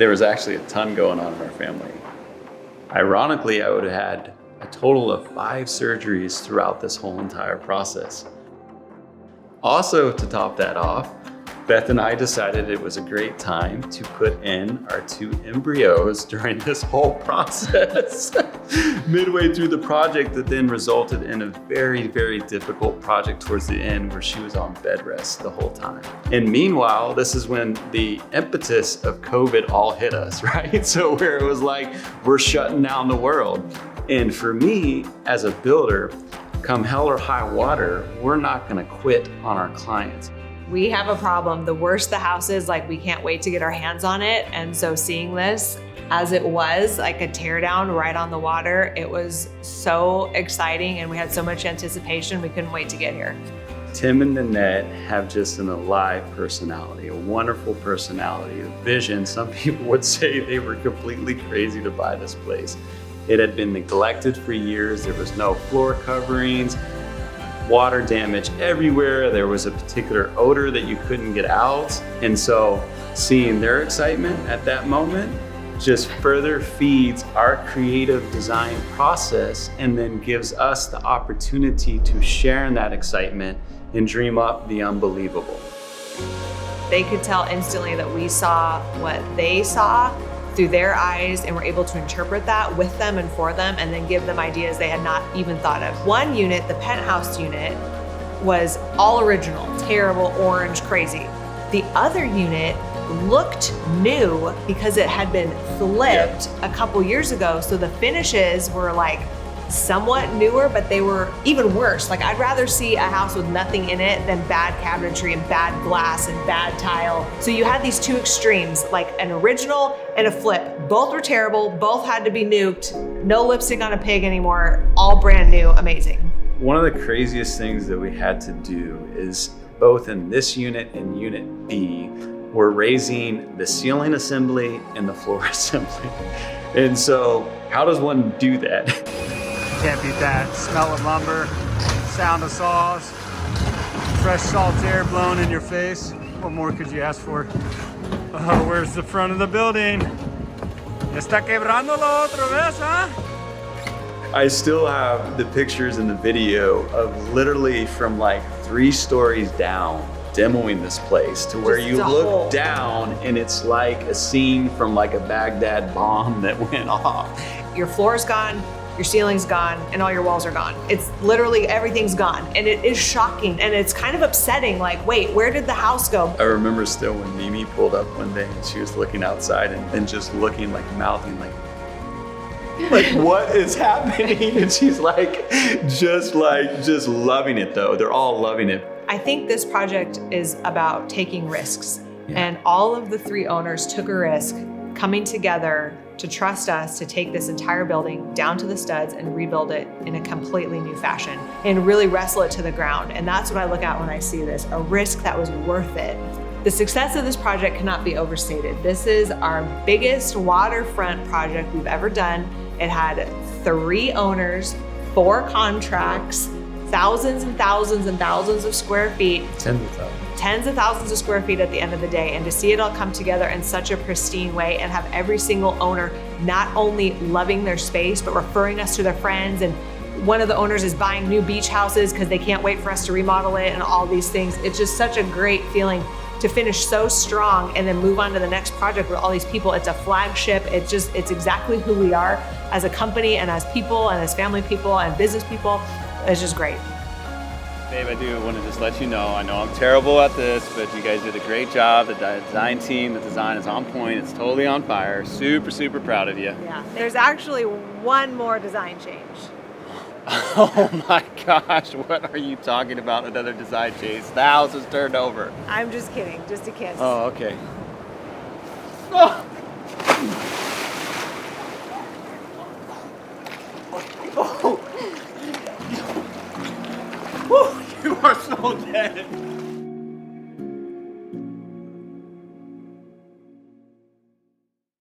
There was actually a ton going on in our family. Ironically, I would have had a total of 5 surgeries throughout this whole entire process. Also, to top that off, Beth and I decided it was a great time to put in our 2 embryos during this whole process. Midway through the project, that then resulted in a very, very difficult project towards the end where she was on bed rest the whole time. And meanwhile, this is when the impetus of COVID all hit us, right? So where it was like, we're shutting down the world. And for me, as a builder, come hell or high water, we're not gonna quit on our clients. We have a problem. The worse the house is, like, we can't wait to get our hands on it. And so seeing this as it was, like a teardown right on the water, it was so exciting and we had so much anticipation. We couldn't wait to get here. Tim and Nanette have just an alive personality, a wonderful personality, a vision. Some people would say they were completely crazy to buy this place. It had been neglected for years. There was no floor coverings, water damage everywhere. There was a particular odor that you couldn't get out. And so seeing their excitement at that moment just further feeds our creative design process and then gives us the opportunity to share in that excitement and dream up the unbelievable. They could tell instantly that we saw what they saw through their eyes, and we're able to interpret that with them and for them, and then give them ideas they had not even thought of. One unit, the penthouse unit, was all original, terrible, orange, crazy. The other unit looked new because it had been flipped a couple years ago. So the finishes were like somewhat newer, but they were even worse. Like, I'd rather see a house with nothing in it than bad cabinetry and bad glass and bad tile. So you had these 2 extremes, like an original and a flip. Both were terrible, both had to be nuked, no lipstick on a pig anymore, all brand new, amazing. One of the craziest things that we had to do is, both in this unit and unit B, we're raising the ceiling assembly and the floor assembly. And so how does one do that? Can't beat that. Smell of lumber, sound of saws, fresh salt air blowing in your face. What more could you ask for? Oh, where's the front of the building? Está quebrándolo otra vez, huh? I still have the pictures and the video of literally from like 3 stories down demoing this place to where you look down and it's like a scene from like a Baghdad bomb that went off. Your floor's gone, your ceiling's gone, and all your walls are gone. It's literally, everything's gone. And it is shocking, and it's kind of upsetting, like, wait, where did the house go? I remember still when Mimi pulled up one day and she was looking outside and just looking, like mouthing, like what is happening? And she's like, just loving it though. They're all loving it. I think this project is about taking risks. And all of the 3 owners took a risk coming together to trust us to take this entire building down to the studs and rebuild it in a completely new fashion and really wrestle it to the ground. And that's what I look at when I see this, a risk that was worth it. The success of this project cannot be overstated. This is our biggest waterfront project we've ever done. It had 3 owners, 4 contracts, thousands and thousands and thousands of square feet. Tens of thousands of square feet at the end of the day. And to see it all come together in such a pristine way and have every single owner not only loving their space, but referring us to their friends. And one of the owners is buying new beach houses because they can't wait for us to remodel it and all these things. It's just such a great feeling to finish so strong and then move on to the next project with all these people. It's a flagship. It's exactly who we are as a company and as people and as family people and business people. It's just great. Babe, I do want to just let you know, I know I'm terrible at this, but you guys did a great job. The design team, the design is on point. It's totally on fire. Super, super proud of you. Yeah, there's actually one more design change. Oh my gosh, what are you talking about? Another design change? The house is turned over. I'm just kidding, just a kiss. Oh, okay. Oh. Oh. You are so dead.